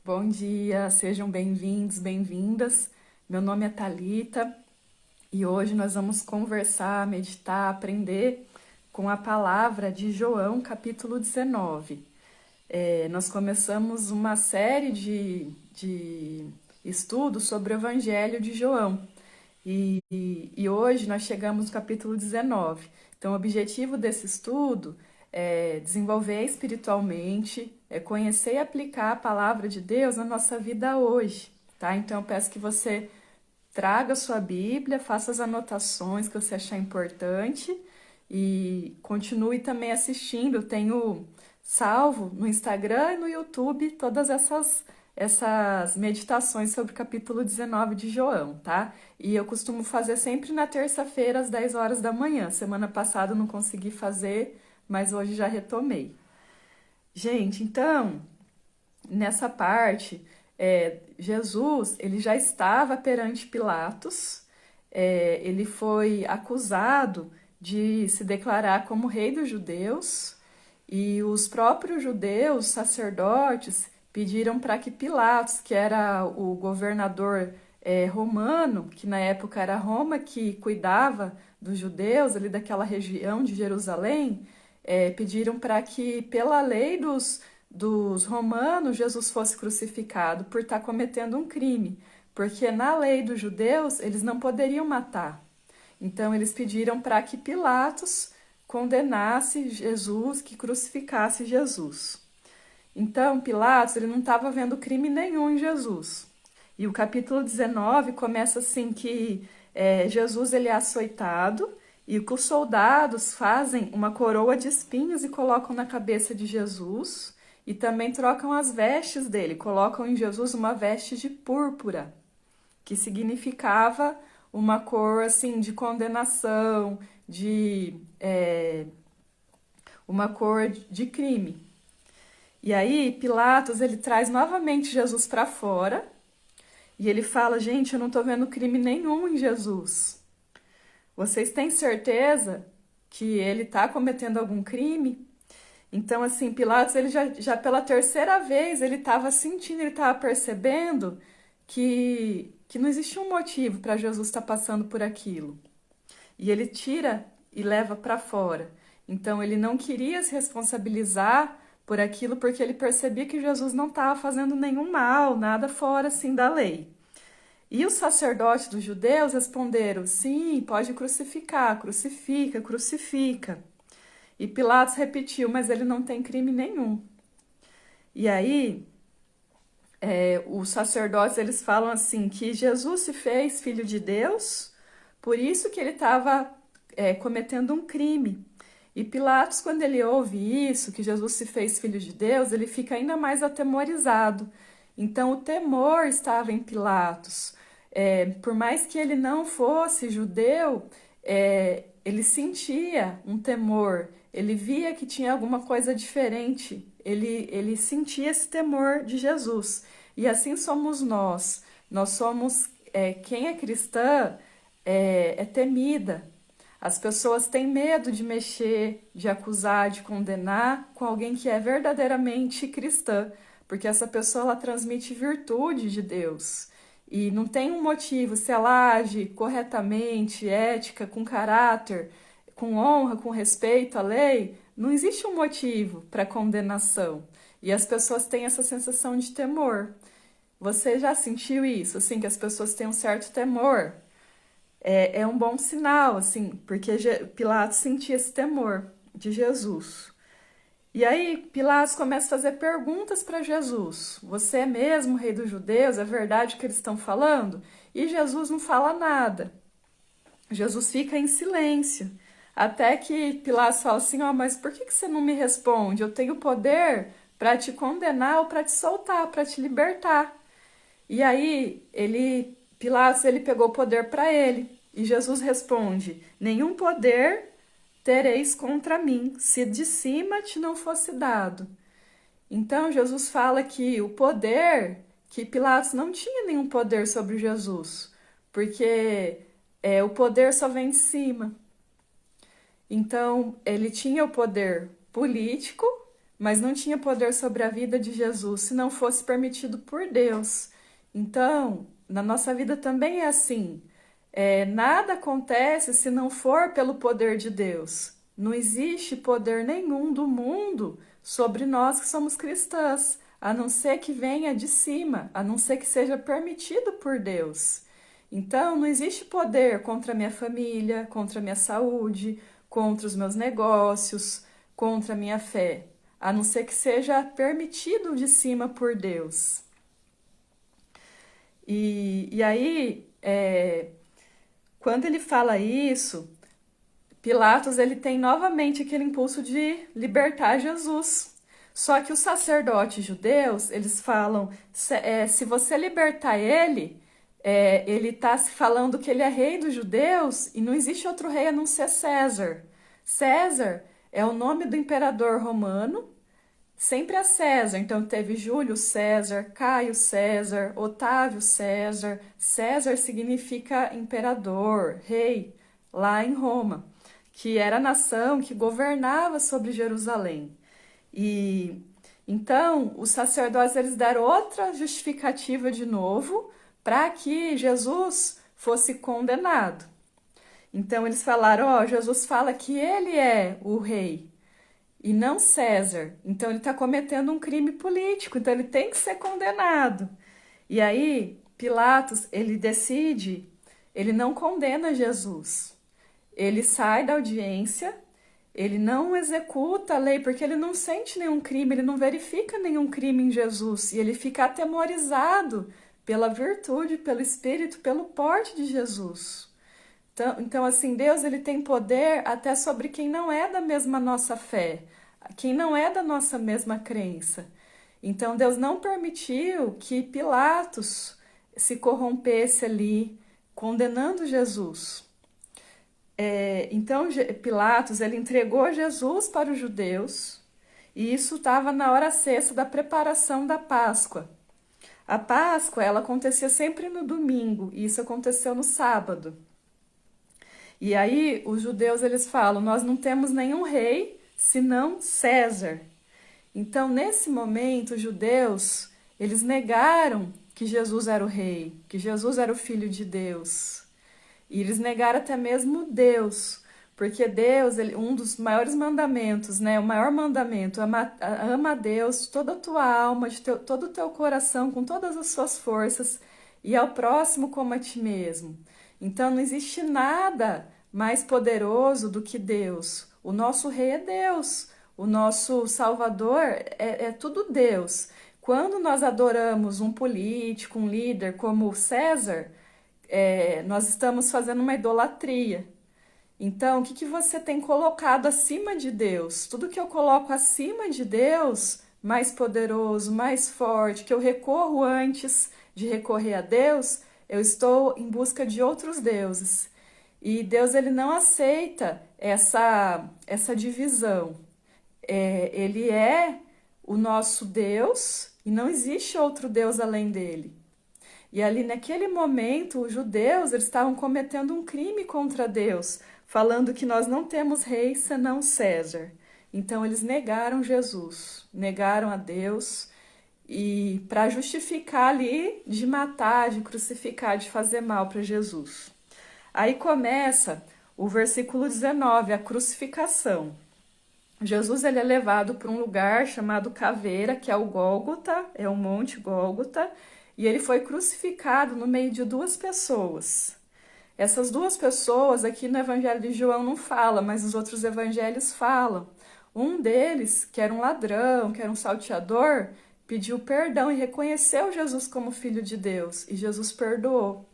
Bom dia, sejam bem-vindos, bem-vindas. Meu nome é Thalita e hoje nós vamos conversar, meditar, aprender com a palavra de João, capítulo 19. Nós começamos uma série de estudos sobre o Evangelho de João e hoje nós chegamos no capítulo 19. Então, o objetivo desse estudo é desenvolver espiritualmente, é conhecer e aplicar a palavra de Deus na nossa vida hoje, tá? Então, eu peço que você traga a sua Bíblia, faça as anotações que você achar importante e continue também assistindo. Eu tenho salvo no Instagram e no YouTube todas essas meditações sobre o capítulo 19 de João, tá? E eu costumo fazer sempre na terça-feira, às 10 horas da manhã. Semana passada eu não consegui fazer, mas hoje já retomei. Gente, então, nessa parte, Jesus, ele já estava perante Pilatos, ele foi acusado de se declarar como rei dos judeus, e os próprios judeus, sacerdotes, pediram para que Pilatos, que era o governador romano, que na época era Roma, que cuidava dos judeus ali daquela região de Jerusalém, pediram para que, pela lei dos romanos, Jesus fosse crucificado por estar cometendo um crime, porque na lei dos judeus eles não poderiam matar. Então eles pediram para que Pilatos condenasse Jesus, que crucificasse Jesus. Então Pilatos ele não estava vendo crime nenhum em Jesus. E o capítulo 19 começa assim que Jesus ele é açoitado e que os soldados fazem uma coroa de espinhos e colocam na cabeça de Jesus e também trocam as vestes dele, colocam em Jesus uma veste de púrpura, que significava uma cor assim de condenação, uma cor de crime. E aí Pilatos ele traz novamente Jesus para fora e ele fala: gente, eu não estou vendo crime nenhum em Jesus. Vocês têm certeza que ele está cometendo algum crime? Então, assim, Pilatos, ele já pela terceira vez, ele estava sentindo, ele estava percebendo que não existia um motivo para Jesus estar passando por aquilo. E ele tira e leva para fora. Então, ele não queria se responsabilizar por aquilo porque ele percebia que Jesus não estava fazendo nenhum mal, nada fora assim da lei. E os sacerdotes dos judeus responderam: sim, pode crucificar, crucifica, crucifica. E Pilatos repetiu: mas ele não tem crime nenhum. E aí, os sacerdotes eles falam assim que Jesus se fez filho de Deus, por isso que ele estava cometendo um crime. E Pilatos, quando ele ouve isso, que Jesus se fez filho de Deus, ele fica ainda mais atemorizado. Então o temor estava em Pilatos. Por mais que ele não fosse judeu, ele sentia um temor, ele via que tinha alguma coisa diferente, ele sentia esse temor de Jesus. E assim somos nós. Nós somos, quem é cristã é temida. As pessoas têm medo de mexer, de acusar, de condenar com alguém que é verdadeiramente cristã, porque essa pessoa ela transmite virtude de Deus. E não tem um motivo, se ela age corretamente, ética, com caráter, com honra, com respeito à lei, não existe um motivo para condenação. E as pessoas têm essa sensação de temor. Você já sentiu isso, assim, que as pessoas têm um certo temor? É um bom sinal, assim, porque Pilatos sentia esse temor de Jesus. E aí Pilatos começa a fazer perguntas para Jesus. Você é mesmo rei dos judeus? É verdade o que eles estão falando? E Jesus não fala nada. Jesus fica em silêncio. Até que Pilatos fala assim: ó, mas por que você não me responde? Eu tenho poder para te condenar ou para te soltar, para te libertar. E aí Pilatos ele pegou o poder para ele. E Jesus responde: nenhum poder tereis contra mim, se de cima te não fosse dado. Então Jesus fala que o poder, que Pilatos não tinha nenhum poder sobre Jesus, porque o poder só vem de cima. Então ele tinha o poder político, mas não tinha poder sobre a vida de Jesus se não fosse permitido por Deus. Então, na nossa vida também é assim. Nada acontece se não for pelo poder de Deus. Não existe poder nenhum do mundo sobre nós que somos cristãs, a não ser que venha de cima, a não ser que seja permitido por Deus. Então, não existe poder contra a minha família, contra a minha saúde, contra os meus negócios, contra a minha fé, a não ser que seja permitido de cima por Deus. E aí, quando ele fala isso, Pilatos ele tem novamente aquele impulso de libertar Jesus. Só que os sacerdotes judeus, eles falam, se você libertar ele, ele está se falando que ele é rei dos judeus e não existe outro rei a não ser César. César é o nome do imperador romano, sempre é César. Então teve Júlio César, Caio César, Otávio César. César significa imperador, rei, lá em Roma, que era a nação que governava sobre Jerusalém. E então os sacerdotes eles deram outra justificativa de novo para que Jesus fosse condenado. Então eles falaram, Jesus fala que ele é o rei e não César. Então ele está cometendo um crime político, então ele tem que ser condenado. E aí Pilatos, ele decide, ele não condena Jesus. Ele sai da audiência, ele não executa a lei, porque ele não sente nenhum crime, ele não verifica nenhum crime em Jesus. E ele fica atemorizado pela virtude, pelo Espírito, pelo porte de Jesus. Então, assim, Deus ele tem poder até sobre quem não é da mesma nossa fé, quem não é da nossa mesma crença. Então, Deus não permitiu que Pilatos se corrompesse ali, condenando Jesus. Então, Pilatos ele entregou Jesus para os judeus, e isso estava na hora sexta da preparação da Páscoa. A Páscoa ela acontecia sempre no domingo, e isso aconteceu no sábado. E aí os judeus eles falam, nós não temos nenhum rei senão César. Então nesse momento os judeus eles negaram que Jesus era o rei, que Jesus era o filho de Deus. E eles negaram até mesmo Deus, porque Deus, um dos maiores mandamentos, né? O maior mandamento, ama a Deus de toda a tua alma, de todo o teu coração, com todas as suas forças, e ao próximo como a ti mesmo. Então não existe nada mais poderoso do que Deus. O nosso rei é Deus, o nosso Salvador é tudo Deus. Quando nós adoramos um político, um líder como César, nós estamos fazendo uma idolatria. Então, o que você tem colocado acima de Deus? Tudo que eu coloco acima de Deus, mais poderoso, mais forte, que eu recorro antes de recorrer a Deus, eu estou em busca de outros deuses. E Deus ele não aceita essa divisão. Ele é o nosso Deus e não existe outro Deus além dele. E ali naquele momento, os judeus eles estavam cometendo um crime contra Deus, falando que nós não temos rei senão César. Então eles negaram Jesus, negaram a Deus, e para justificar ali de matar, de crucificar, de fazer mal para Jesus. Aí começa o versículo 19, a crucificação. Jesus ele é levado para um lugar chamado Caveira, que é o Gólgota, é o Monte Gólgota, e ele foi crucificado no meio de duas pessoas. Essas duas pessoas aqui no Evangelho de João não fala, mas os outros evangelhos falam. Um deles, que era um ladrão, que era um salteador, pediu perdão e reconheceu Jesus como filho de Deus, e Jesus perdoou.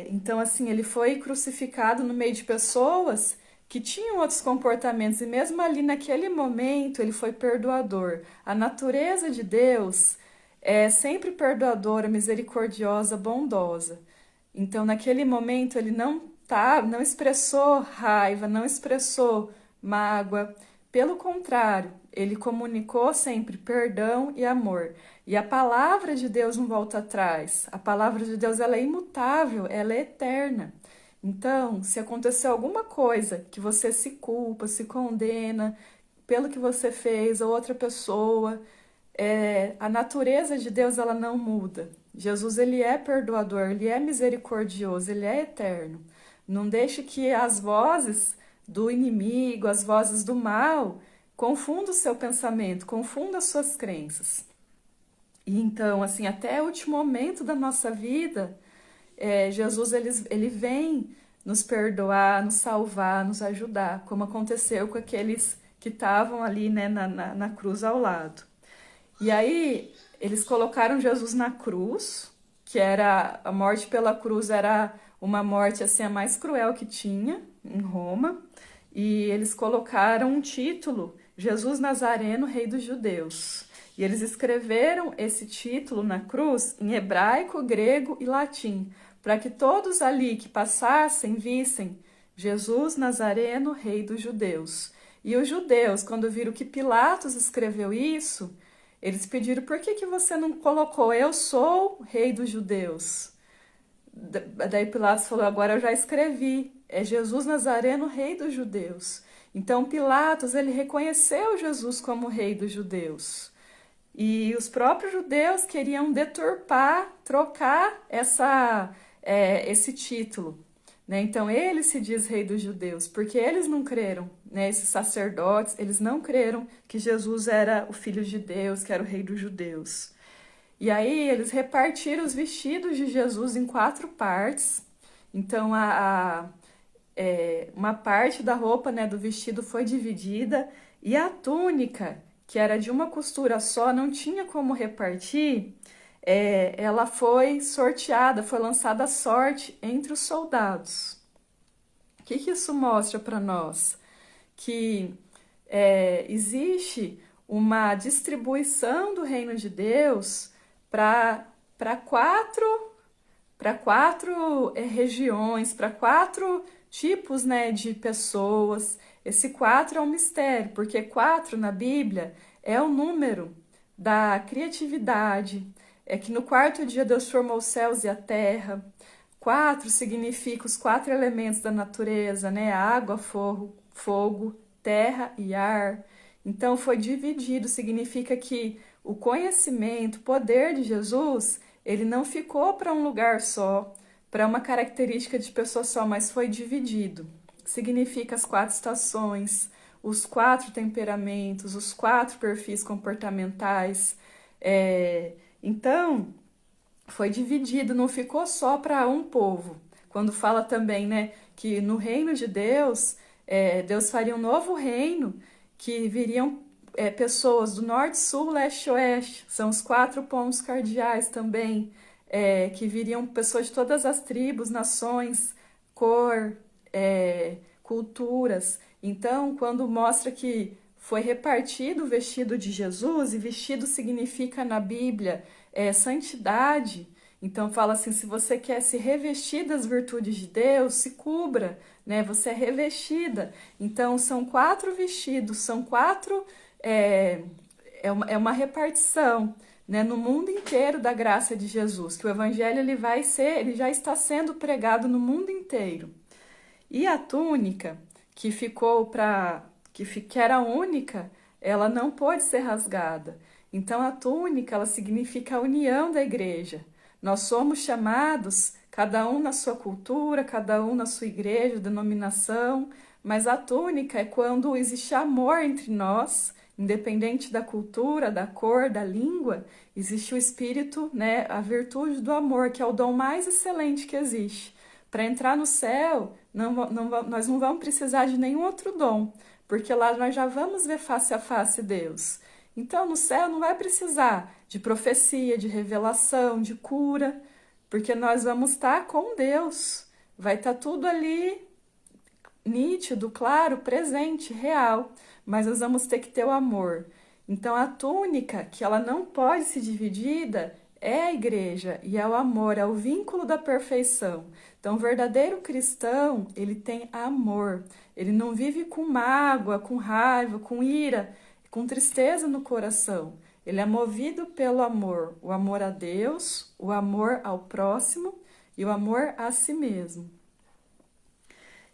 Então, assim, ele foi crucificado no meio de pessoas que tinham outros comportamentos, e mesmo ali naquele momento ele foi perdoador. A natureza de Deus é sempre perdoadora, misericordiosa, bondosa. Então, naquele momento, ele não expressou raiva, não expressou mágoa. Pelo contrário, ele comunicou sempre perdão e amor. E a palavra de Deus não volta atrás. A palavra de Deus ela é imutável, ela é eterna. Então, se acontecer alguma coisa que você se culpa, se condena, pelo que você fez, ou outra pessoa. A natureza de Deus, ela não muda. Jesus, ele é perdoador, ele é misericordioso, ele é eterno. Não deixe que as vozes do inimigo, as vozes do mal, confundam o seu pensamento, confundam as suas crenças. E então, assim, até o último momento da nossa vida, Jesus, ele vem nos perdoar, nos salvar, nos ajudar, como aconteceu com aqueles que estavam ali, né, na cruz ao lado. E aí, eles colocaram Jesus na cruz, que era a morte pela cruz, era uma morte assim a mais cruel que tinha em Roma. E eles colocaram um título, Jesus Nazareno, Rei dos Judeus. E eles escreveram esse título na cruz em hebraico, grego e latim, para que todos ali que passassem vissem Jesus Nazareno, Rei dos Judeus. E os judeus, quando viram que Pilatos escreveu isso, eles pediram: por que você não colocou eu sou Rei dos Judeus? Daí Pilatos falou: agora eu já escrevi, é Jesus Nazareno, Rei dos Judeus. Então Pilatos, ele reconheceu Jesus como Rei dos Judeus. E os próprios judeus queriam deturpar, trocar esse título, né? Então ele se diz Rei dos Judeus, porque eles não creram, né? Esses sacerdotes, eles não creram que Jesus era o Filho de Deus, que era o Rei dos Judeus. E aí eles repartiram os vestidos de Jesus em 4 partes. Então uma parte da roupa, né, do vestido foi dividida, e a túnica, que era de uma costura só, não tinha como repartir, ela foi sorteada, foi lançada à sorte entre os soldados. O que isso mostra para nós? Que existe uma distribuição do reino de Deus para quatro regiões, para 4 tipos, né, de pessoas. Esse 4 é um mistério, porque 4 na Bíblia é o número da criatividade. É que no 4º dia Deus formou os céus e a terra. 4 significa os 4 elementos da natureza, né? Água, fogo, terra e ar. Então foi dividido, significa que o conhecimento, o poder de Jesus, ele não ficou para um lugar só, para uma característica de pessoa só, mas foi dividido. Significa as 4 estações, os 4 temperamentos, os 4 perfis comportamentais. Então, foi dividido, não ficou só para um povo. Quando fala também, né, que no reino de Deus, Deus faria um novo reino, que viriam pessoas do norte, sul, leste e oeste. São os 4 pontos cardeais também, que viriam pessoas de todas as tribos, nações, cor, culturas. Então, quando mostra que foi repartido o vestido de Jesus, e vestido significa na Bíblia santidade. Então fala assim: se você quer se revestir das virtudes de Deus, se cubra, né? Você é revestida. Então são 4 vestidos, são 4, uma repartição, né, no mundo inteiro da graça de Jesus, que o evangelho ele já está sendo pregado no mundo inteiro. E a túnica que que era única, ela não pôde ser rasgada. Então a túnica, ela significa a união da igreja. Nós somos chamados, cada um na sua cultura, cada um na sua igreja, denominação, mas a túnica é quando existe amor entre nós, independente da cultura, da cor, da língua, existe o espírito, né, a virtude do amor, que é o dom mais excelente que existe. Para entrar no céu, nós não vamos precisar de nenhum outro dom, porque lá nós já vamos ver face a face Deus. Então, no céu não vai precisar de profecia, de revelação, de cura, porque nós vamos estar com Deus. Vai estar tudo ali nítido, claro, presente, real, mas nós vamos ter que ter o amor. Então, a túnica, que ela não pode ser dividida, é a igreja e é o amor, é o vínculo da perfeição. Então, o verdadeiro cristão, ele tem amor. Ele não vive com mágoa, com raiva, com ira, com tristeza no coração. Ele é movido pelo amor, o amor a Deus, o amor ao próximo e o amor a si mesmo.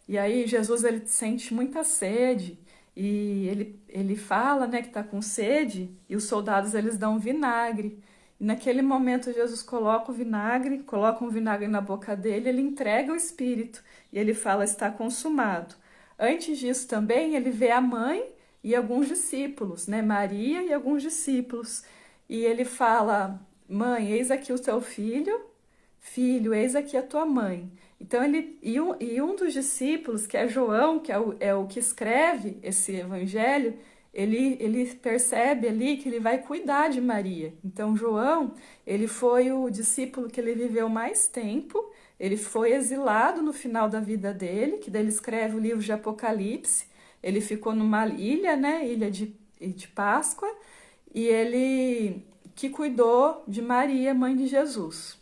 E aí Jesus, ele sente muita sede, e ele fala, né, que está com sede, e os soldados eles dão vinagre. E naquele momento Jesus coloca um vinagre na boca dele, ele entrega o Espírito e ele fala, está consumado. Antes disso também ele vê a mãe e alguns discípulos, né, Maria e alguns discípulos, e ele fala, mãe, eis aqui o teu filho, filho, eis aqui a tua mãe. Então um dos discípulos, que é João, que é o que escreve esse evangelho, ele percebe ali que ele vai cuidar de Maria. Então João, ele foi o discípulo que ele viveu mais tempo, ele foi exilado no final da vida dele, que daí ele escreve o livro de Apocalipse, ele ficou numa ilha, né, ilha de Páscoa, e ele que cuidou de Maria, mãe de Jesus.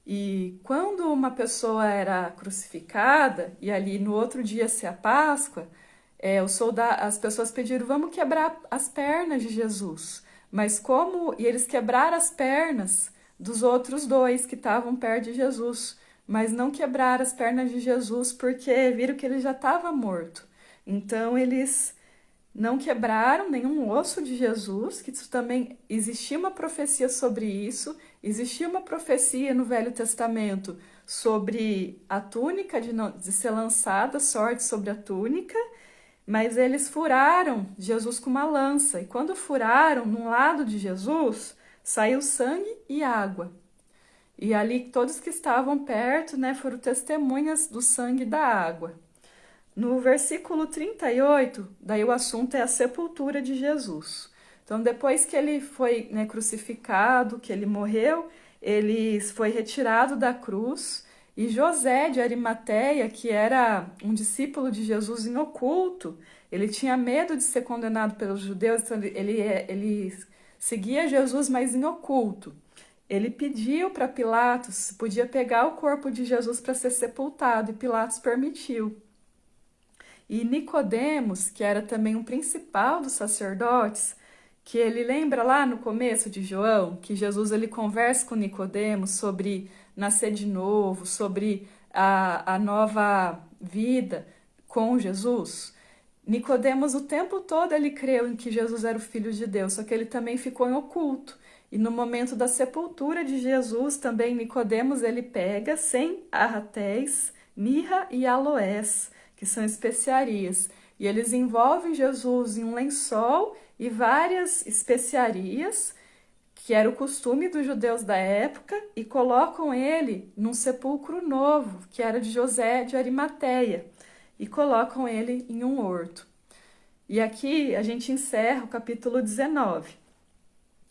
E quando uma pessoa era crucificada, e ali no outro dia se a Páscoa, as pessoas pediram, vamos quebrar as pernas de Jesus. Mas e eles quebraram as pernas dos outros dois que estavam perto de Jesus, mas não quebraram as pernas de Jesus porque viram que ele já estava morto. Então eles não quebraram nenhum osso de Jesus, que isso também existia uma profecia sobre isso, existia uma profecia no Velho Testamento sobre a túnica de ser lançada, sorte sobre a túnica, mas eles furaram Jesus com uma lança, e quando furaram num lado de Jesus, saiu sangue e água. E ali todos que estavam perto, né, foram testemunhas do sangue e da água. No versículo 38, daí o assunto é a sepultura de Jesus. Então, depois que ele foi, né, crucificado, que ele morreu, ele foi retirado da cruz, e José de Arimateia, que era um discípulo de Jesus em oculto, ele tinha medo de ser condenado pelos judeus, então ele seguia Jesus, mas em oculto. Ele pediu para Pilatos se podia pegar o corpo de Jesus para ser sepultado, e Pilatos permitiu. E Nicodemos, que era também um principal dos sacerdotes, que ele lembra lá no começo de João, que Jesus ele conversa com Nicodemos sobre nascer de novo, sobre a nova vida com Jesus. Nicodemos o tempo todo ele creu em que Jesus era o Filho de Deus, só que ele também ficou em oculto. E no momento da sepultura de Jesus, também Nicodemos ele pega 100 arratéis, mirra e aloés, que são especiarias. E eles envolvem Jesus em um lençol e várias especiarias, que era o costume dos judeus da época, e colocam ele num sepulcro novo, que era de José de Arimateia, e colocam ele em um horto. E aqui a gente encerra o capítulo 19.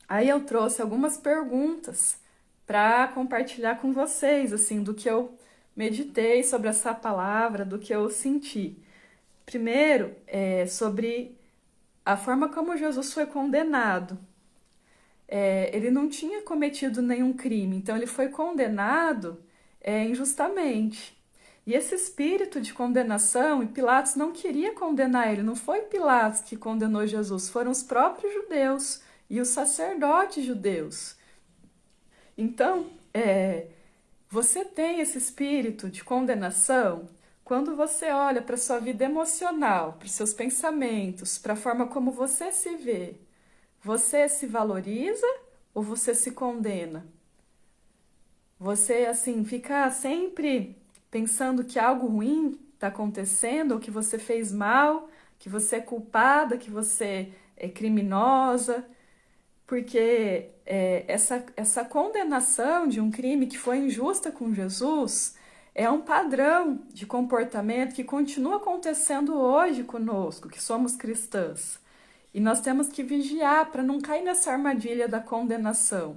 Aí eu trouxe algumas perguntas para compartilhar com vocês, assim, do que eu meditei sobre essa palavra, do que eu senti. Primeiro, sobre a forma como Jesus foi condenado. Ele não tinha cometido nenhum crime, então ele foi condenado injustamente. E esse espírito de condenação, e Pilatos não queria condenar ele, não foi Pilatos que condenou Jesus, foram os próprios judeus e os sacerdotes judeus. Então, você tem esse espírito de condenação quando você olha para a sua vida emocional, para os seus pensamentos, para a forma como você se vê. Você se valoriza ou você se condena? Você, assim, fica sempre pensando que algo ruim está acontecendo, ou que você fez mal, que você é culpada, que você é criminosa, porque essa condenação de um crime que foi injusta com Jesus é um padrão de comportamento que continua acontecendo hoje conosco, que somos cristãs. E nós temos que vigiar para não cair nessa armadilha da condenação.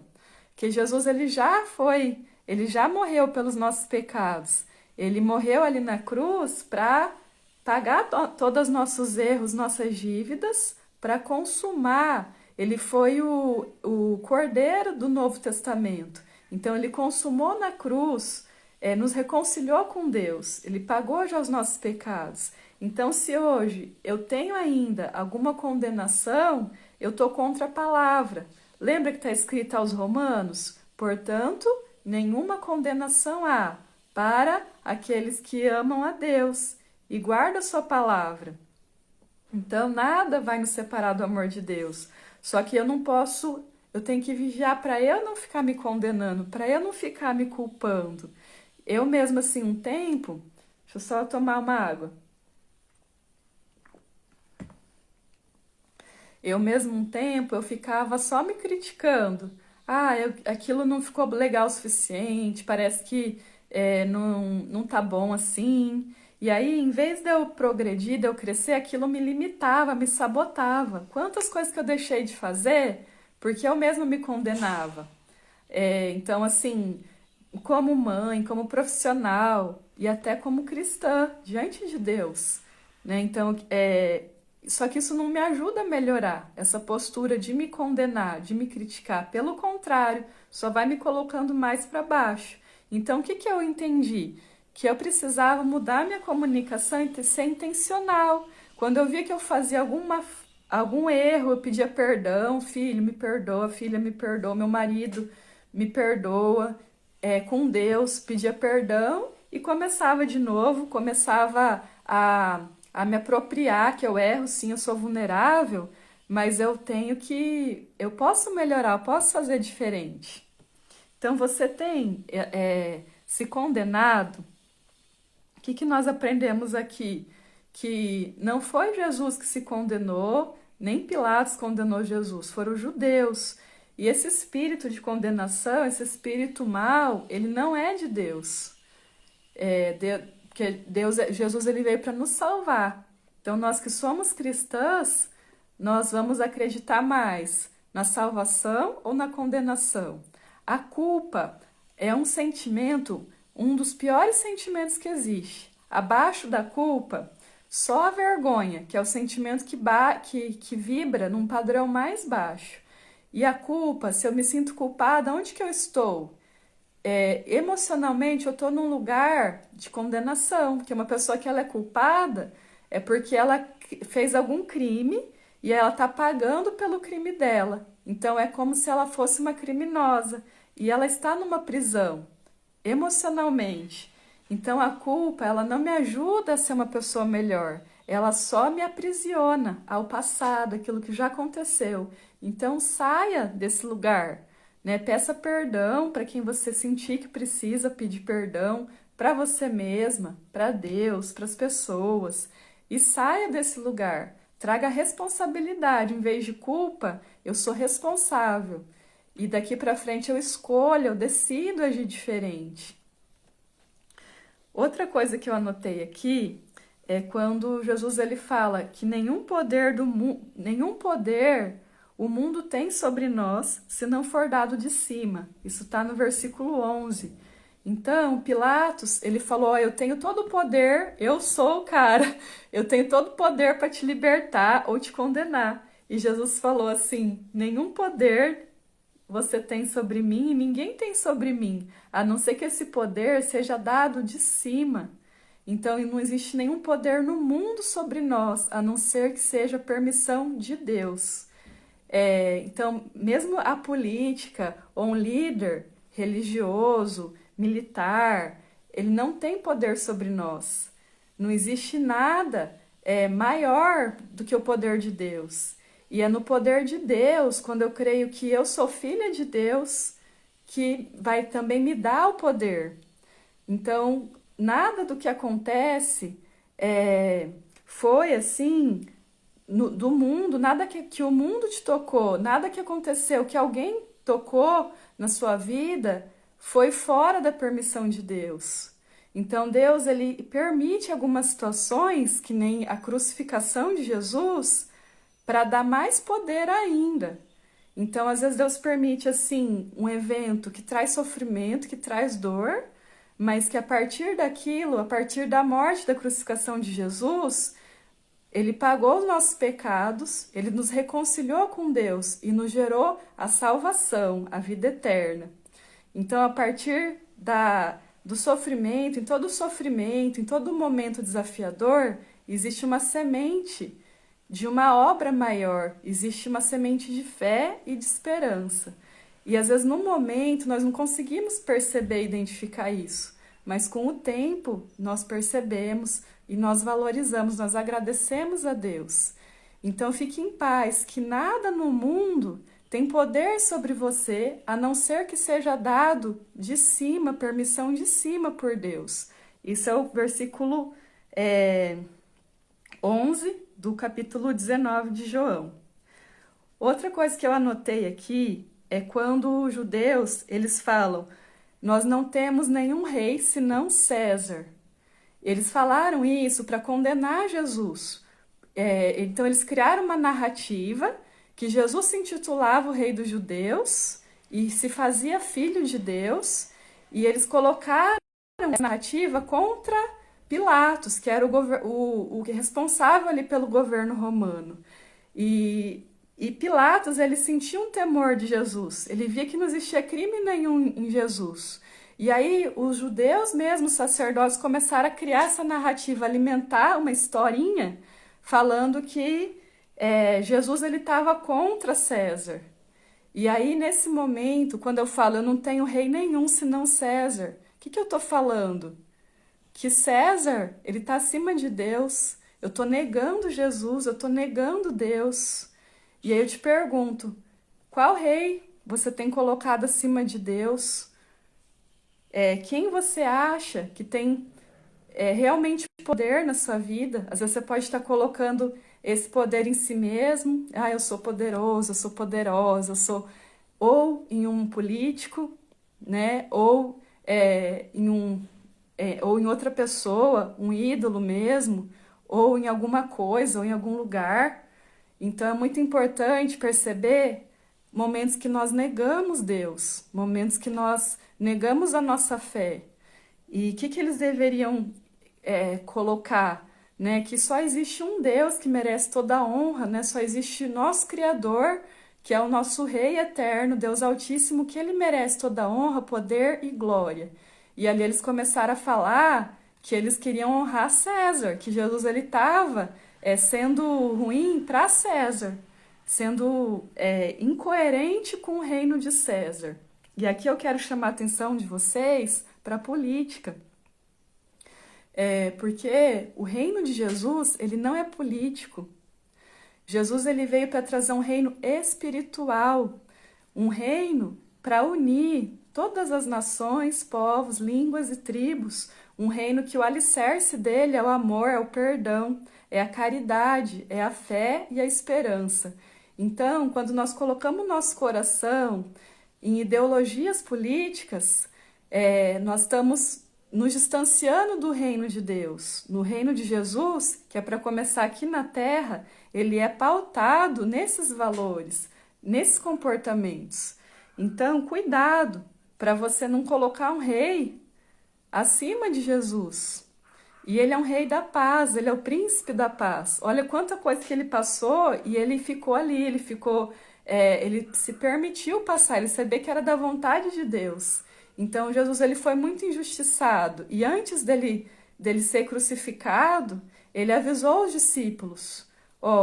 Que Jesus ele já morreu pelos nossos pecados. Ele morreu ali na cruz para pagar todos os nossos erros, nossas dívidas, para consumar. Ele foi o Cordeiro do Novo Testamento. Então, ele consumou na cruz, nos reconciliou com Deus. Ele pagou já os nossos pecados. Então, se hoje eu tenho ainda alguma condenação, eu estou contra a palavra. Lembra que está escrito aos Romanos? Portanto, nenhuma condenação há para aqueles que amam a Deus e guardam a sua palavra. Então, nada vai nos separar do amor de Deus. Só que eu não posso, eu tenho que vigiar para eu não ficar me condenando, para eu não ficar me culpando. Eu mesmo, assim, um tempo, deixa eu só tomar uma água. Eu mesmo um tempo, eu ficava só me criticando. Aquilo não ficou legal o suficiente, parece que não tá bom assim. E aí, em vez de eu progredir, de eu crescer, aquilo me limitava, me sabotava. Quantas coisas que eu deixei de fazer porque eu mesma me condenava. Então, assim, como mãe, como profissional e até como cristã, diante de Deus, né? Então, só que isso não me ajuda a melhorar, essa postura de me condenar, de me criticar. Pelo contrário, só vai me colocando mais para baixo. Então, o que que eu entendi? Que eu precisava mudar minha comunicação e ser intencional. Quando eu via que eu fazia algum erro, eu pedia perdão, filho, me perdoa, filha, me perdoa, meu marido, me perdoa, com Deus, pedia perdão e começava de novo, começava a me apropriar que eu erro, sim, eu sou vulnerável, mas eu posso melhorar, eu posso fazer diferente. Então você tem se condenado. O que que nós aprendemos aqui? Que não foi Jesus que se condenou, nem Pilatos condenou Jesus, foram os judeus. E esse espírito de condenação, esse espírito mau, ele não é de Deus. Porque Jesus ele veio para nos salvar. Então nós que somos cristãs, nós vamos acreditar mais na salvação ou na condenação. A culpa é um sentimento, um dos piores sentimentos que existe. Abaixo da culpa, só a vergonha, que é o sentimento que vibra num padrão mais baixo. E a culpa, se eu me sinto culpada, onde que eu estou? Emocionalmente, eu estou num lugar de condenação, porque uma pessoa que ela é culpada é porque ela fez algum crime e ela está pagando pelo crime dela. Então, é como se ela fosse uma criminosa e ela está numa prisão, emocionalmente. Então, a culpa, ela não me ajuda a ser uma pessoa melhor. Ela só me aprisiona ao passado, aquilo que já aconteceu. Então, saia desse lugar, né? Peça perdão para quem você sentir que precisa pedir perdão, para você mesma, para Deus, para as pessoas. E saia desse lugar. Traga responsabilidade. Em vez de culpa, eu sou responsável. E daqui para frente eu escolho, eu decido agir diferente. Outra coisa que eu anotei aqui é quando Jesus ele fala que nenhum poder o mundo tem sobre nós se não for dado de cima. Isso está no versículo 11. Então, Pilatos, ele falou, eu tenho todo o poder, eu sou o cara, eu tenho todo o poder para te libertar ou te condenar. E Jesus falou assim, nenhum poder você tem sobre mim e ninguém tem sobre mim, a não ser que esse poder seja dado de cima. Então, não existe nenhum poder no mundo sobre nós, a não ser que seja permissão de Deus. Então, mesmo a política ou um líder religioso, militar, ele não tem poder sobre nós. Não existe nada maior do que o poder de Deus. E é no poder de Deus, quando eu creio que eu sou filha de Deus, que vai também me dar o poder. Então, nada do que acontece foi assim do mundo, nada que o mundo te tocou, nada que aconteceu, que alguém tocou na sua vida, foi fora da permissão de Deus. Então, Deus ele permite algumas situações, que nem a crucificação de Jesus, para dar mais poder ainda. Então, às vezes, Deus permite, assim, um evento que traz sofrimento, que traz dor, mas que a partir daquilo, a partir da morte, da crucificação de Jesus, ele pagou os nossos pecados, ele nos reconciliou com Deus e nos gerou a salvação, a vida eterna. Então, a partir do sofrimento, em todo momento desafiador, existe uma semente de uma obra maior, existe uma semente de fé e de esperança. E às vezes no momento nós não conseguimos perceber e identificar isso, mas com o tempo nós percebemos e nós valorizamos, nós agradecemos a Deus. Então fique em paz, que nada no mundo tem poder sobre você, a não ser que seja dado de cima, permissão de cima por Deus. Isso é o versículo 11 do capítulo 19 de João. Outra coisa que eu anotei aqui é quando os judeus, eles falam, nós não temos nenhum rei senão César. Eles falaram isso para condenar Jesus. Então eles criaram uma narrativa que Jesus se intitulava o rei dos judeus e se fazia filho de Deus, e eles colocaram essa narrativa contra Pilatos, que era o responsável ali pelo governo romano. E Pilatos, ele sentia um temor de Jesus, ele via que não existia crime nenhum em Jesus. E aí os judeus mesmo, os sacerdotes, começaram a criar essa narrativa, alimentar uma historinha, falando que Jesus ele estava contra César. E aí, nesse momento, quando eu falo, eu não tenho rei nenhum senão César, o que eu estou falando? Que César, ele está acima de Deus. Eu estou negando Jesus, eu estou negando Deus. E aí eu te pergunto, qual rei você tem colocado acima de Deus? Quem você acha que tem realmente poder na sua vida? Às vezes você pode estar colocando esse poder em si mesmo. Ah, eu sou poderoso, eu sou poderosa, eu sou... Ou em um político, né? Ou ou em outra pessoa, um ídolo mesmo, ou em alguma coisa, ou em algum lugar. Então é muito importante perceber momentos que nós negamos Deus, momentos que nós negamos a nossa fé. E o que eles deveriam colocar? Né? Que só existe um Deus que merece toda a honra, né? Só existe nosso Criador, que é o nosso Rei eterno, Deus Altíssimo, que ele merece toda a honra, poder e glória. E ali eles começaram a falar que eles queriam honrar César, que Jesus ele estava sendo ruim para César, sendo incoerente com o reino de César. E aqui eu quero chamar a atenção de vocês para a política. Porque o reino de Jesus, ele não é político. Jesus ele veio para trazer um reino espiritual, um reino para unir todas as nações, povos, línguas e tribos, um reino que o alicerce dele é o amor, é o perdão, é a caridade, é a fé e a esperança. Então, quando nós colocamos nosso coração em ideologias políticas, nós estamos nos distanciando do reino de Deus. No reino de Jesus, que é para começar aqui na terra, ele é pautado nesses valores, nesses comportamentos. Então, cuidado para você não colocar um rei acima de Jesus. E ele é um rei da paz, ele é o príncipe da paz. Olha quanta coisa que ele passou e ele ficou ali, ele se permitiu passar, ele sabia que era da vontade de Deus. Então, Jesus ele foi muito injustiçado. E antes dele ser crucificado, ele avisou os discípulos,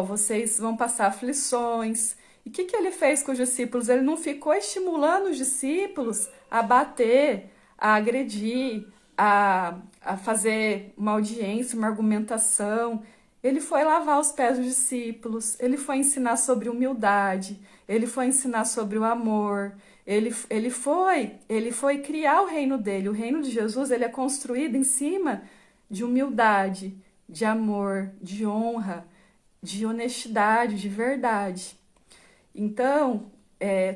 vocês vão passar aflições. E o que ele fez com os discípulos? Ele não ficou estimulando os discípulos a bater, a agredir, a fazer uma audiência, uma argumentação. Ele foi lavar os pés dos discípulos, ele foi ensinar sobre humildade, ele foi ensinar sobre o amor, ele foi criar o reino dele. O reino de Jesus ele é construído em cima de humildade, de amor, de honra, de honestidade, de verdade. Então,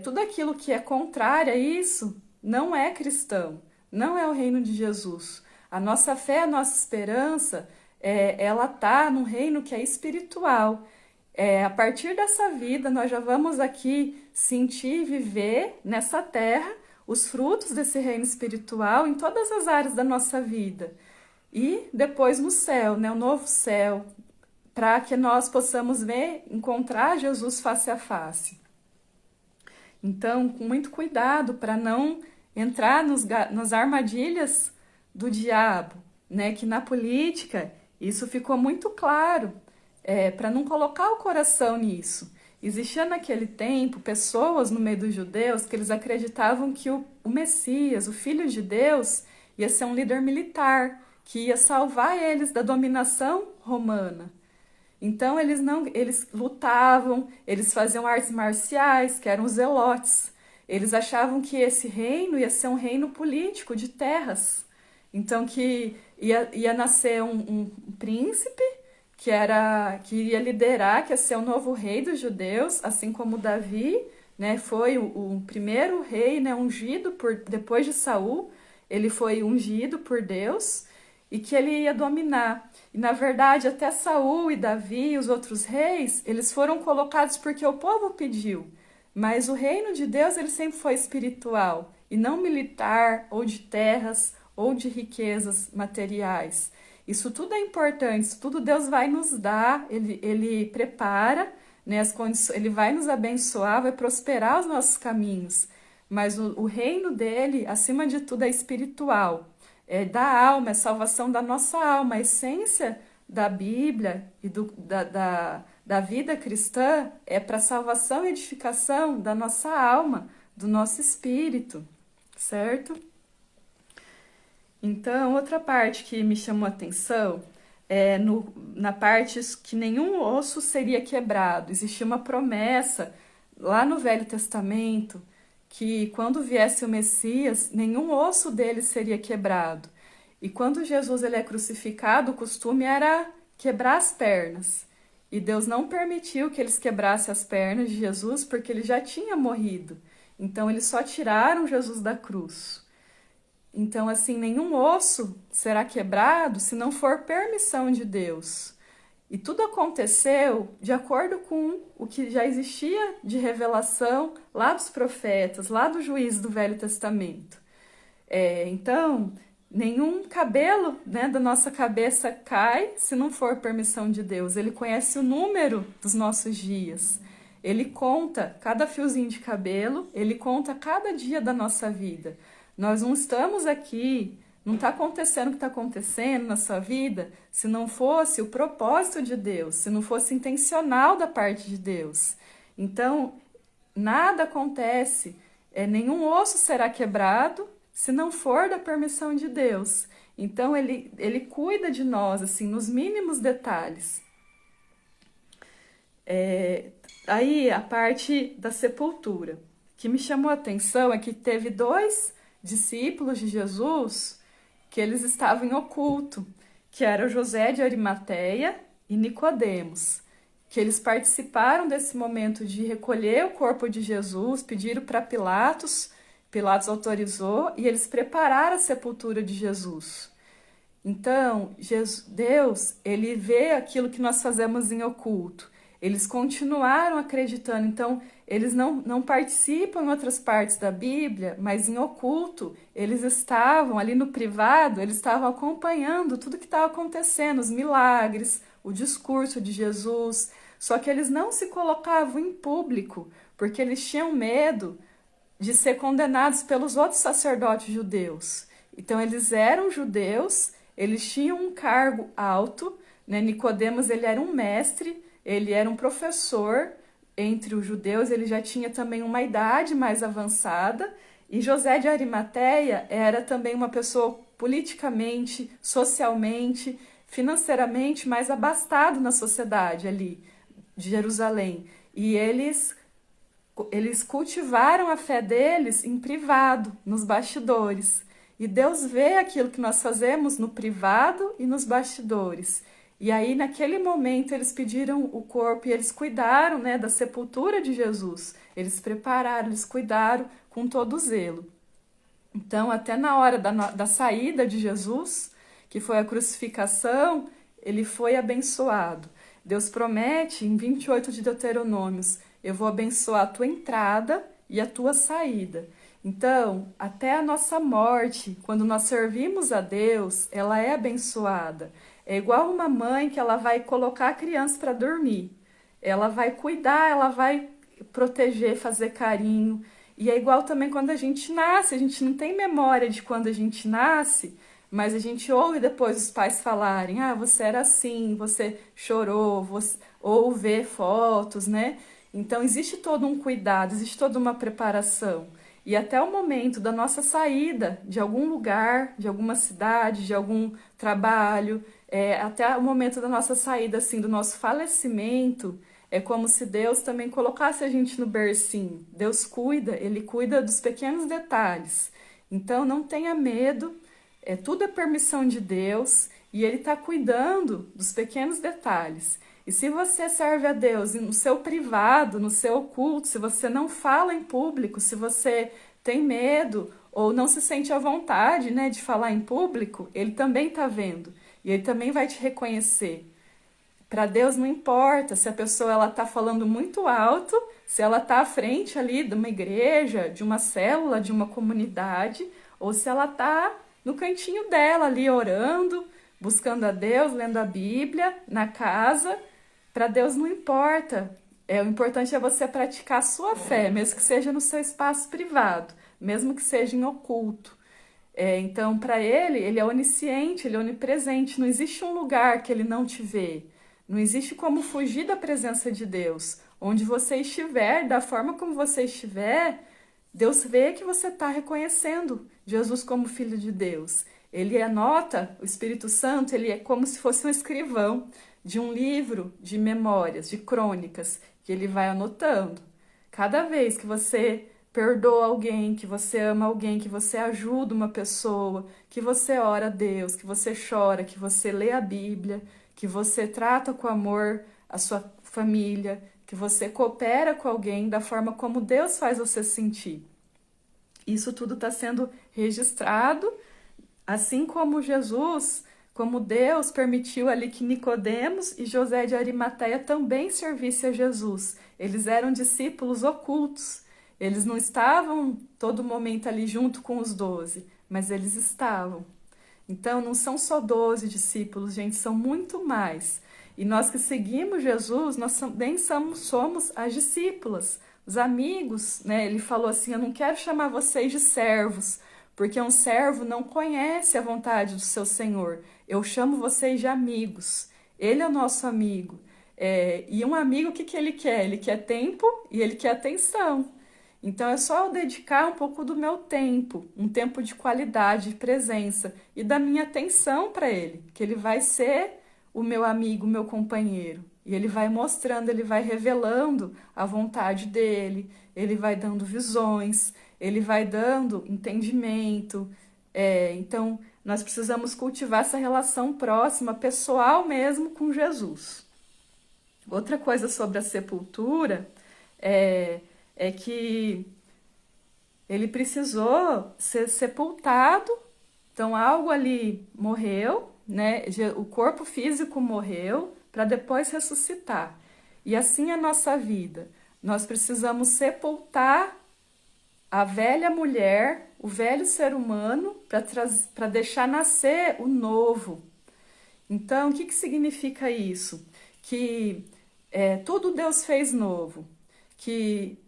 tudo aquilo que é contrário a isso não é cristão, não é o reino de Jesus. A nossa fé, a nossa esperança, ela está num reino que é espiritual. A partir dessa vida, nós já vamos aqui sentir e viver nessa terra os frutos desse reino espiritual em todas as áreas da nossa vida. E depois no céu, né, o novo céu, para que nós possamos encontrar Jesus face a face. Então, com muito cuidado para não entrar nas armadilhas do diabo, né? Que na política isso ficou muito claro, para não colocar o coração nisso. Existia naquele tempo pessoas no meio dos judeus que eles acreditavam que o Messias, o Filho de Deus, ia ser um líder militar, que ia salvar eles da dominação romana. Então eles lutavam, eles faziam artes marciais, que eram os zelotes. Eles achavam que esse reino ia ser um reino político de terras. Então que ia nascer um príncipe que iria liderar, que ia ser o novo rei dos judeus, assim como Davi, né, foi o primeiro rei, né, ungido depois de Saul, ele foi ungido por Deus e que ele ia dominar. E na verdade, até Saul e Davi e os outros reis, eles foram colocados porque o povo pediu. Mas o reino de Deus, ele sempre foi espiritual e não militar ou de terras ou de riquezas materiais. Isso tudo é importante, isso tudo Deus vai nos dar, ele prepara, né, as condições, ele vai nos abençoar, vai prosperar os nossos caminhos. Mas o reino dele, acima de tudo, é espiritual, é da alma, é salvação da nossa alma. A essência da Bíblia e da vida cristã é para salvação e edificação da nossa alma, do nosso espírito, certo? Então, outra parte que me chamou a atenção é na parte que nenhum osso seria quebrado. Existia uma promessa lá no Velho Testamento que quando viesse o Messias, nenhum osso dele seria quebrado. E quando Jesus ele é crucificado, o costume era quebrar as pernas. E Deus não permitiu que eles quebrassem as pernas de Jesus porque ele já tinha morrido. Então, eles só tiraram Jesus da cruz. Então, assim, nenhum osso será quebrado se não for permissão de Deus. E tudo aconteceu de acordo com o que já existia de revelação lá dos profetas, lá do juízo do Velho Testamento. Então, nenhum cabelo, né, da nossa cabeça cai se não for permissão de Deus. Ele conhece o número dos nossos dias. Ele conta cada fiozinho de cabelo, ele conta cada dia da nossa vida. Nós não estamos aqui, não está acontecendo o que está acontecendo na sua vida se não fosse o propósito de Deus, se não fosse intencional da parte de Deus. Então, nada acontece, nenhum osso será quebrado se não for da permissão de Deus. Então, ele cuida de nós, assim, nos mínimos detalhes. Aí, a parte da sepultura. O que me chamou a atenção é que teve 2 discípulos de Jesus que eles estavam em oculto, que era José de Arimateia e Nicodemos, que eles participaram desse momento de recolher o corpo de Jesus, pediram para Pilatos, Pilatos autorizou e eles prepararam a sepultura de Jesus. Então, Deus, ele vê aquilo que nós fazemos em oculto. Eles continuaram acreditando, então eles não participam em outras partes da Bíblia, mas em oculto, eles estavam ali no privado, eles estavam acompanhando tudo que estava acontecendo, os milagres, o discurso de Jesus, só que eles não se colocavam em público, porque eles tinham medo de ser condenados pelos outros sacerdotes judeus. Então eles eram judeus, eles tinham um cargo alto, né? Nicodemos, ele era um mestre, ele era um professor entre os judeus, ele já tinha também uma idade mais avançada, e José de Arimateia era também uma pessoa politicamente, socialmente, financeiramente mais abastado na sociedade ali de Jerusalém. E eles cultivaram a fé deles em privado, nos bastidores. E Deus vê aquilo que nós fazemos no privado e nos bastidores. E aí, naquele momento, eles pediram o corpo e eles cuidaram, né, da sepultura de Jesus. Eles prepararam, eles cuidaram com todo zelo. Então, até na hora da saída de Jesus, que foi a crucificação, ele foi abençoado. Deus promete, em 28 de Deuteronômios, eu vou abençoar a tua entrada e a tua saída. Então, até a nossa morte, quando nós servimos a Deus, ela é abençoada. É igual uma mãe que ela vai colocar a criança para dormir. Ela vai cuidar, ela vai proteger, fazer carinho. E é igual também quando a gente nasce. A gente não tem memória de quando a gente nasce, mas a gente ouve depois os pais falarem: ah, você era assim, você chorou, ou vê fotos, né? Então existe todo um cuidado, existe toda uma preparação. e até o momento da nossa saída de algum lugar, de alguma cidade, de algum trabalho, até o momento da nossa saída, assim, do nosso falecimento, é como se Deus também colocasse a gente no bercinho. Deus cuida, Ele cuida dos pequenos detalhes. Então não tenha medo, tudo é permissão de Deus e Ele está cuidando dos pequenos detalhes. E se você serve a Deus no seu privado, no seu oculto, se você não fala em público, se você tem medo ou não se sente à vontade, né, de falar em público, Ele também está vendo e Ele também vai te reconhecer. Para Deus não importa se a pessoa ela está falando muito alto, se ela está à frente ali de uma igreja, de uma célula, de uma comunidade, ou se ela está no cantinho dela ali orando, buscando a Deus, lendo a Bíblia, na casa. Para Deus não importa. O importante é você praticar a sua fé, mesmo que seja no seu espaço privado, mesmo que seja em oculto. Então, para ele é onisciente, ele é onipresente. Não existe um lugar que ele não te vê. Não existe como fugir da presença de Deus. Onde você estiver, da forma como você estiver, Deus vê que você está reconhecendo Jesus como Filho de Deus. Ele anota, o Espírito Santo, ele é como se fosse um escrivão de um livro de memórias, de crônicas, que ele vai anotando. Cada vez que você perdoa alguém, que você ama alguém, que você ajuda uma pessoa, que você ora a Deus, que você chora, que você lê a Bíblia, que você trata com amor a sua família, que você coopera com alguém da forma como Deus faz você sentir. Isso tudo está sendo registrado, assim como Jesus, como Deus permitiu ali que Nicodemos e José de Arimateia também servissem a Jesus. Eles eram discípulos ocultos. Eles não estavam todo momento ali junto com os 12, mas eles estavam. Então, não são só 12 discípulos, gente, são muito mais. E nós que seguimos Jesus, nós também somos as discípulas, os amigos, né? Ele falou assim, eu não quero chamar vocês de servos, porque um servo não conhece a vontade do seu Senhor. Eu chamo vocês de amigos. Ele é o nosso amigo. E um amigo, o que ele quer? Ele quer tempo e ele quer atenção. Então é só eu dedicar um pouco do meu tempo, um tempo de qualidade, de presença e da minha atenção para ele, que ele vai ser o meu amigo, o meu companheiro. E ele vai mostrando, ele vai revelando a vontade dele, ele vai dando visões, ele vai dando entendimento. Então nós precisamos cultivar essa relação próxima, pessoal mesmo, com Jesus. Outra coisa sobre a sepultura é que ele precisou ser sepultado, então algo ali morreu, né? O corpo físico morreu para depois ressuscitar. E assim é a nossa vida. Nós precisamos sepultar a velha mulher, o velho ser humano, para deixar nascer o novo. Então, o que significa isso? Que tudo Deus fez novo, que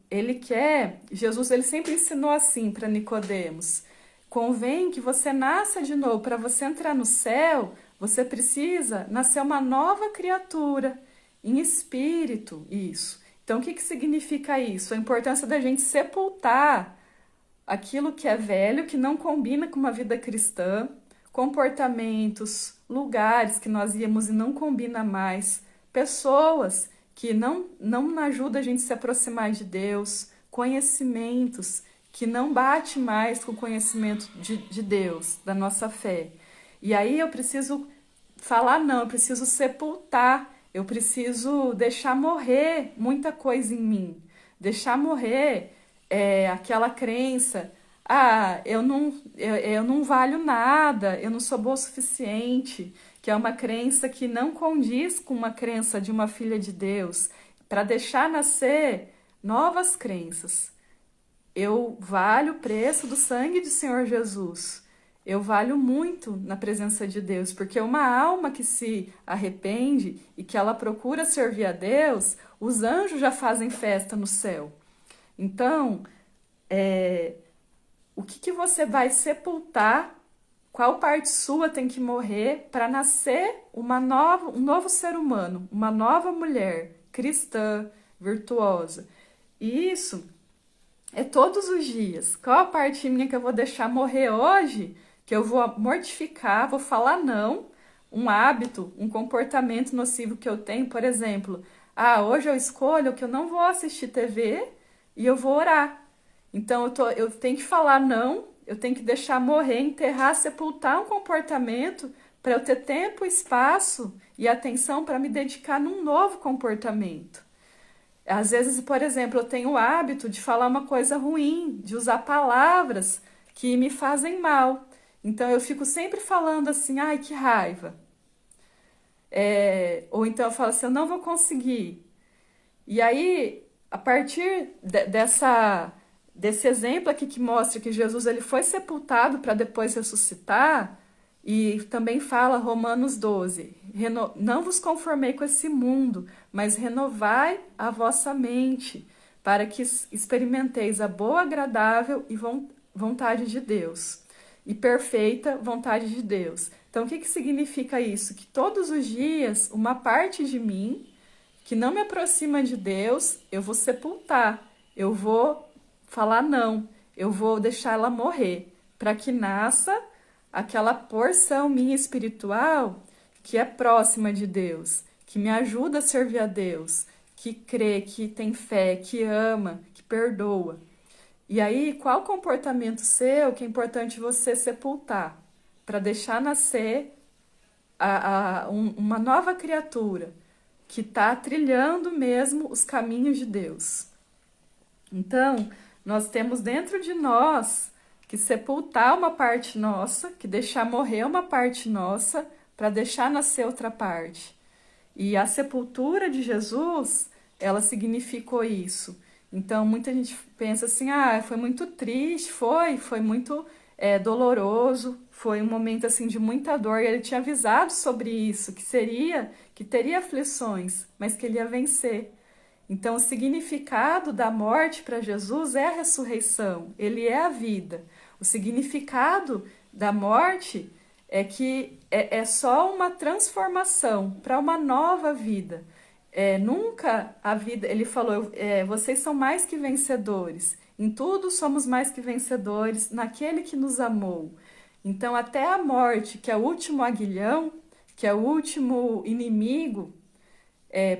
Jesus ele sempre ensinou assim para Nicodemos, convém que você nasça de novo, para você entrar no céu, você precisa nascer uma nova criatura, em espírito, isso. Então o que significa isso? A importância da gente sepultar aquilo que é velho, que não combina com uma vida cristã, comportamentos, lugares que nós íamos e não combina mais, pessoas que não ajuda a gente a se aproximar de Deus, conhecimentos que não bate mais com o conhecimento de Deus, da nossa fé. E aí eu preciso falar não, eu preciso sepultar, eu preciso deixar morrer muita coisa em mim, deixar morrer aquela crença, eu não valho nada, eu não sou boa o suficiente, que é uma crença que não condiz com uma crença de uma filha de Deus, para deixar nascer novas crenças. Eu valho o preço do sangue do Senhor Jesus. Eu valho muito na presença de Deus, porque uma alma que se arrepende e que ela procura servir a Deus, os anjos já fazem festa no céu. Então, o que você vai sepultar? Qual parte sua tem que morrer para nascer um novo ser humano, uma nova mulher cristã, virtuosa? E isso É todos os dias. Qual a parte minha que eu vou deixar morrer hoje? Que eu vou mortificar, vou falar não, um hábito, um comportamento nocivo que eu tenho, por exemplo, hoje eu escolho que eu não vou assistir TV e eu vou orar. Então eu tenho que falar não, eu tenho que deixar morrer, enterrar, sepultar um comportamento para eu ter tempo, espaço e atenção para me dedicar num novo comportamento. Às vezes, por exemplo, eu tenho o hábito de falar uma coisa ruim, de usar palavras que me fazem mal. Então eu fico sempre falando assim, ai, que raiva. Ou então eu falo assim, eu não vou conseguir. E aí, a partir desse exemplo aqui que mostra que Jesus ele foi sepultado para depois ressuscitar, e também fala Romanos 12, não vos conformei com esse mundo, mas renovai a vossa mente, para que experimenteis a boa, agradável e vontade de Deus, e perfeita vontade de Deus. Então, o que significa isso? Que todos os dias, uma parte de mim, que não me aproxima de Deus, eu vou sepultar, eu vou falar não, eu vou deixar ela morrer, para que nasça aquela porção minha espiritual que é próxima de Deus, que me ajuda a servir a Deus, que crê, que tem fé, que ama, que perdoa. E aí, qual comportamento seu que é importante você sepultar para deixar nascer uma nova criatura que está trilhando mesmo os caminhos de Deus? Então, nós temos dentro de nós que sepultar uma parte nossa, que deixar morrer uma parte nossa, para deixar nascer outra parte. E a sepultura de Jesus, ela significou isso. Então, muita gente pensa assim, foi muito triste, foi muito doloroso, foi um momento assim de muita dor. E ele tinha avisado sobre isso, que teria aflições, mas que ele ia vencer. Então, o significado da morte para Jesus é a ressurreição, ele é a vida. O significado da morte é que é só uma transformação para uma nova vida. Nunca a vida, ele falou, vocês são mais que vencedores. Em tudo somos mais que vencedores naquele que nos amou. Então, até a morte, que é o último aguilhão, que é o último inimigo,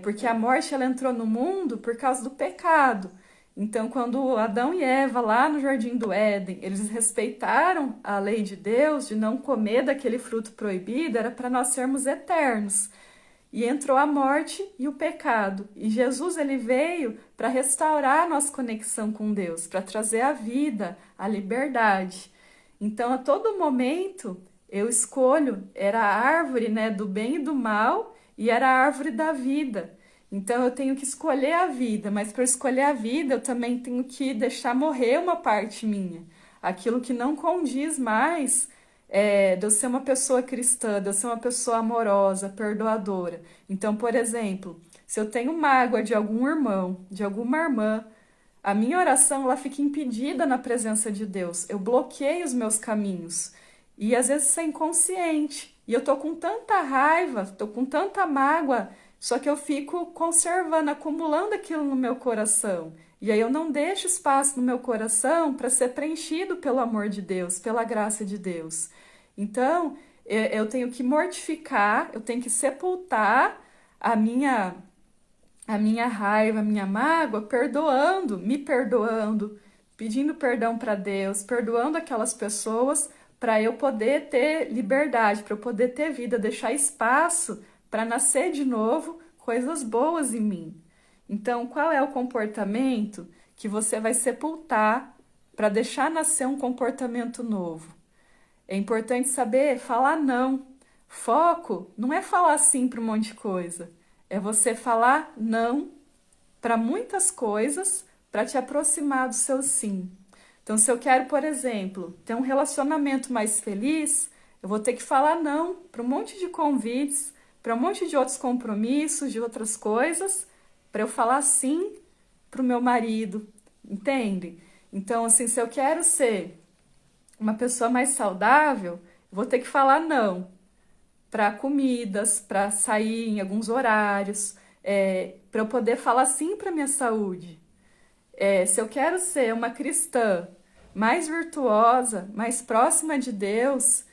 porque a morte ela entrou no mundo por causa do pecado. Então, quando Adão e Eva, lá no Jardim do Éden, eles respeitaram a lei de Deus de não comer daquele fruto proibido, era para nós sermos eternos. E entrou a morte e o pecado. E Jesus ele veio para restaurar a nossa conexão com Deus, para trazer a vida, a liberdade. Então, a todo momento, eu escolho, era a árvore, né, do bem e do mal, e era a árvore da vida. Então eu tenho que escolher a vida, mas para escolher a vida eu também tenho que deixar morrer uma parte minha. Aquilo que não condiz mais de eu ser uma pessoa cristã, de eu ser uma pessoa amorosa, perdoadora. Então, por exemplo, se eu tenho mágoa de algum irmão, de alguma irmã, a minha oração ela fica impedida na presença de Deus. Eu bloqueio os meus caminhos. E às vezes isso é inconsciente. E eu tô com tanta raiva, tô com tanta mágoa, só que eu fico conservando, acumulando aquilo no meu coração. E aí eu não deixo espaço no meu coração para ser preenchido pelo amor de Deus, pela graça de Deus. Então, eu tenho que mortificar, eu tenho que sepultar a minha raiva, a minha mágoa, me perdoando, pedindo perdão para Deus, perdoando aquelas pessoas para eu poder ter liberdade, para eu poder ter vida, deixar espaço para nascer de novo coisas boas em mim. Então, qual é o comportamento que você vai sepultar para deixar nascer um comportamento novo? É importante saber falar não. Foco não é falar sim para um monte de coisa. É você falar não para muitas coisas para te aproximar do seu sim. Então, se eu quero, por exemplo, ter um relacionamento mais feliz, eu vou ter que falar não para um monte de convites, para um monte de outros compromissos, de outras coisas, para eu falar sim para o meu marido, entende? Então, assim, se eu quero ser uma pessoa mais saudável, eu vou ter que falar não para comidas, para sair em alguns horários, para eu poder falar sim para minha saúde. Se eu quero ser uma cristã mais virtuosa, mais próxima de Deus,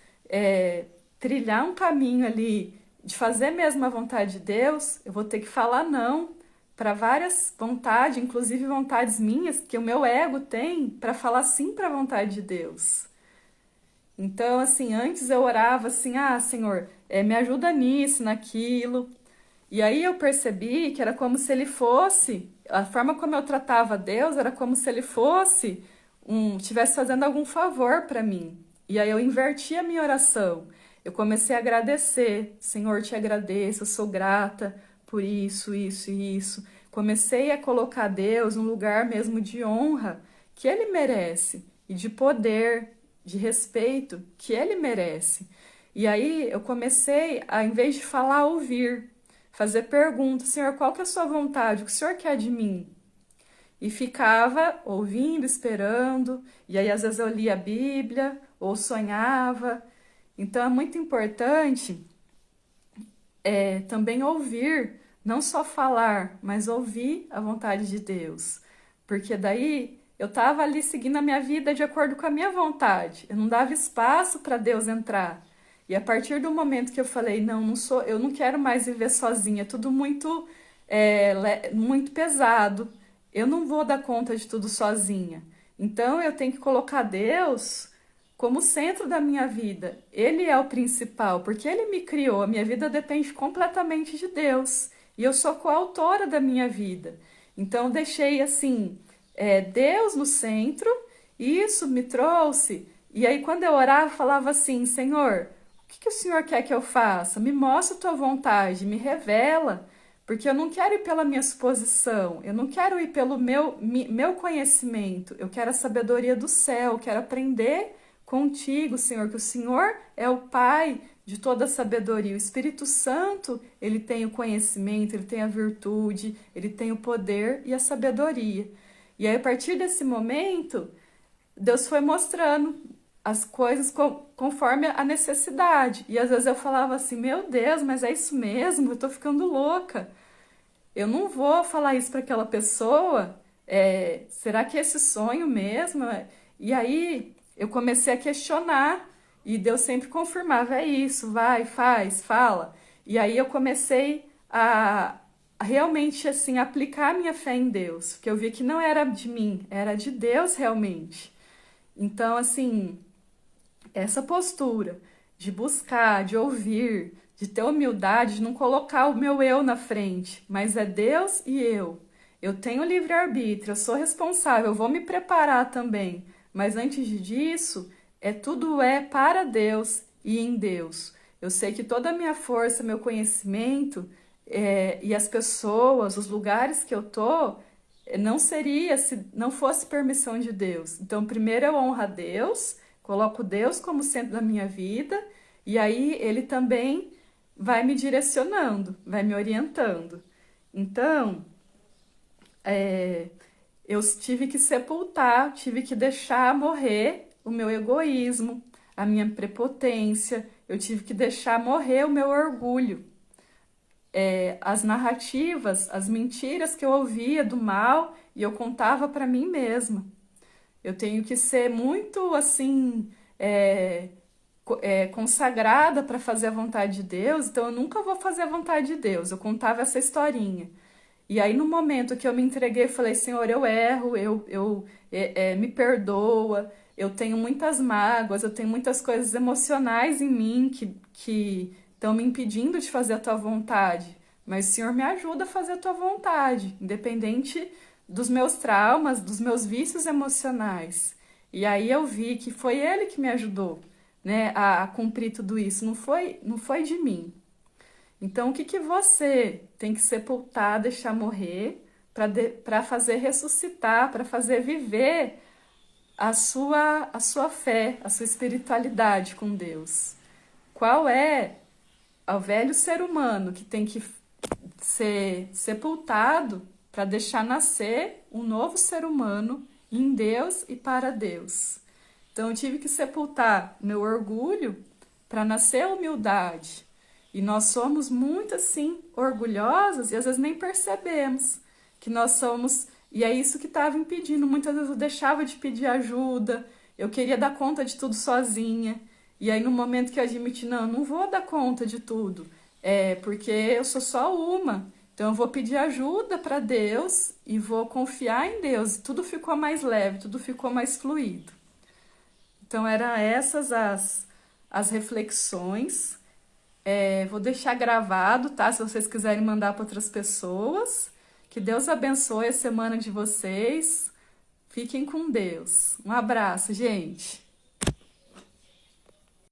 trilhar um caminho ali de fazer mesmo a vontade de Deus, eu vou ter que falar não para várias vontades, inclusive vontades minhas, que o meu ego tem, para falar sim para a vontade de Deus. Então, assim, antes eu orava assim, Senhor, me ajuda nisso, naquilo. E aí eu percebi que era como se ele fosse, a forma como eu tratava Deus era como se ele fosse estivesse fazendo algum favor para mim. E aí eu inverti a minha oração. Eu comecei a agradecer. Senhor, te agradeço, eu sou grata por isso, isso e isso. Comecei a colocar Deus num lugar mesmo de honra que ele merece e de poder, de respeito que ele merece. E aí eu comecei a, em vez de falar, ouvir, fazer perguntas, Senhor, qual que é a sua vontade? O que o Senhor quer de mim? E ficava ouvindo, esperando, e aí às vezes eu lia a Bíblia ou sonhava. Então é muito importante também ouvir, não só falar, mas ouvir a vontade de Deus. Porque daí eu estava ali seguindo a minha vida de acordo com a minha vontade. Eu não dava espaço para Deus entrar. E a partir do momento que eu falei, não, não sou, eu não quero mais viver sozinha, é tudo muito, muito pesado. Eu não vou dar conta de tudo sozinha. Então eu tenho que colocar Deus como centro da minha vida. Ele é o principal, porque ele me criou. A minha vida depende completamente de Deus. E eu sou coautora da minha vida. Então eu deixei assim, Deus no centro, e isso me trouxe. E aí quando eu orava, eu falava assim, Senhor, o que que o Senhor quer que eu faça? Me mostra a tua vontade, me revela. Porque eu não quero ir pela minha suposição, eu não quero ir pelo meu conhecimento, eu quero a sabedoria do céu, eu quero aprender contigo, Senhor, que o Senhor é o Pai de toda a sabedoria. O Espírito Santo, ele tem o conhecimento, ele tem a virtude, ele tem o poder e a sabedoria. E aí, a partir desse momento, Deus foi mostrando as coisas conforme a necessidade. E às vezes eu falava assim, meu Deus, mas é isso mesmo? Eu tô ficando louca. Eu não vou falar isso para aquela pessoa. Será que é esse sonho mesmo? E aí eu comecei a questionar e Deus sempre confirmava, é isso, vai, faz, fala. E aí eu comecei a realmente assim aplicar a minha fé em Deus, porque eu vi que não era de mim, era de Deus realmente. Então, assim, essa postura de buscar, de ouvir, de ter humildade, de não colocar o meu eu na frente, mas é Deus e eu. Eu tenho livre-arbítrio, eu sou responsável, eu vou me preparar também. Mas antes disso, tudo é para Deus e em Deus. Eu sei que toda a minha força, meu conhecimento e as pessoas, os lugares que eu tô, não seria se não fosse permissão de Deus. Então, primeiro eu honro a Deus, coloco Deus como centro da minha vida, e aí ele também vai me direcionando, vai me orientando. Então, eu tive que sepultar, tive que deixar morrer o meu egoísmo, a minha prepotência, eu tive que deixar morrer o meu orgulho. As narrativas, as mentiras que eu ouvia do mal e eu contava para mim mesma. Eu tenho que ser muito assim consagrada para fazer a vontade de Deus, então eu nunca vou fazer a vontade de Deus. Eu contava essa historinha. E aí, no momento que eu me entreguei, eu falei, Senhor, eu erro, me perdoa, eu tenho muitas mágoas, eu tenho muitas coisas emocionais em mim que estão me impedindo de fazer a tua vontade. Mas o Senhor me ajuda a fazer a tua vontade, independente dos meus traumas, dos meus vícios emocionais. E aí eu vi que foi Ele que me ajudou, né, a cumprir tudo isso, não foi de mim. Então, o que que você tem que sepultar, deixar morrer, para fazer ressuscitar, para fazer viver a sua fé, a sua espiritualidade com Deus? Qual é o velho ser humano que tem que ser sepultado para deixar nascer um novo ser humano em Deus e para Deus? Então, eu tive que sepultar meu orgulho para nascer a humildade. E nós somos muito assim orgulhosas e às vezes nem percebemos que nós somos E é isso que estava impedindo. Muitas vezes eu deixava de pedir ajuda, eu queria dar conta de tudo sozinha. E aí, no momento que eu admiti, não, eu não vou dar conta de tudo, porque eu sou só uma. Então, eu vou pedir ajuda para Deus e vou confiar em Deus. E tudo ficou mais leve, tudo ficou mais fluido. Então, eram essas as reflexões. Vou deixar gravado, tá? Se vocês quiserem mandar para outras pessoas. Que Deus abençoe a semana de vocês. Fiquem com Deus. Um abraço, gente.